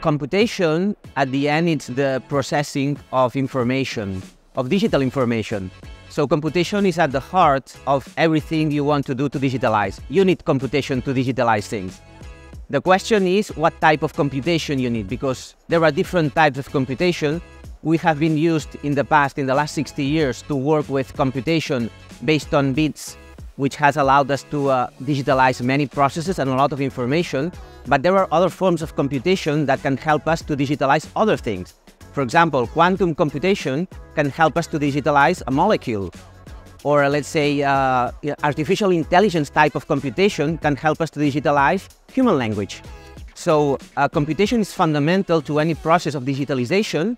computation, at the end, it's the processing of information, of digital information. So computation is at the heart of everything you want to do to digitalize. You need computation to digitalize things. The question is what type of computation you need, because there are different types of computation. We have been used in the past, in the last 60 years, to work with computation based on bits, which has allowed us to digitalize many processes and a lot of information. But there are other forms of computation that can help us to digitalize other things. For example, quantum computation can help us to digitalize a molecule. Or let's say artificial intelligence type of computation can help us to digitalize human language. So computation is fundamental to any process of digitalization.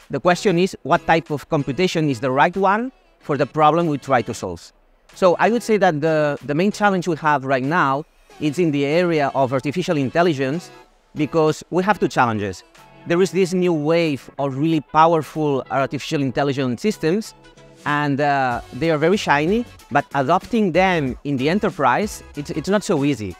The question is what type of computation is the right one for the problem we try to solve. So I would say that the main challenge we have right now is in the area of artificial intelligence, because we have two challenges. There is this new wave of really powerful artificial intelligence systems, and they are very shiny, but adopting them in the enterprise, it's not so easy.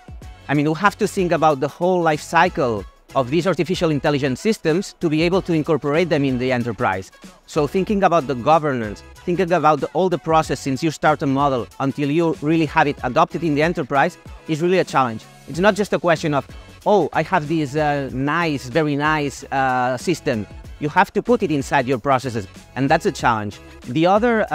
I mean, we have to think about the whole life cycle of these artificial intelligence systems to be able to incorporate them in the enterprise. So thinking about the governance, thinking about all the process since you start a model until you really have it adopted in the enterprise is really a challenge. It's not just a question of, oh, I have this very nice system. You have to put it inside your processes, and that's a challenge. The other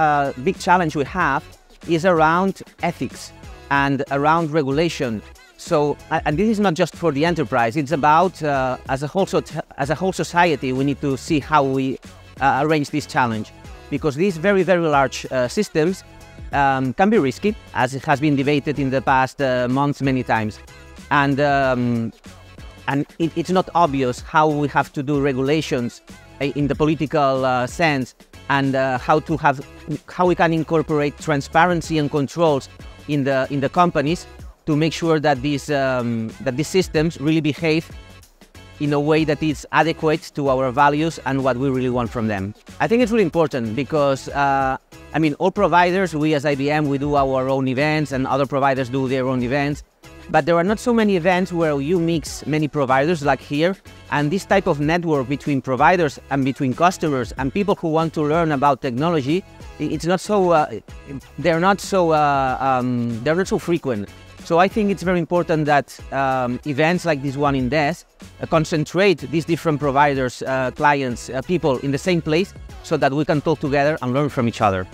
big challenge we have is around ethics and around regulation. So, and this is not just for the enterprise, it's about, as a whole society, we need to see how we arrange this challenge. Because these very, very large systems can be risky, as it has been debated in the past months many times. And it's not obvious how we have to do regulations in the political sense, and how we can incorporate transparency and controls in the companies to make sure that these systems really behave in a way that is adequate to our values and what we really want from them. I think it's really important because, I mean, all providers, we as IBM, we do our own events, and other providers do their own events. But there are not so many events where you mix many providers like here, and this type of network between providers and between customers and people who want to learn about technology, it's not so they're not so frequent. So I think it's very important that events like this one in DES concentrate these different providers, clients, people in the same place, so that we can talk together and learn from each other.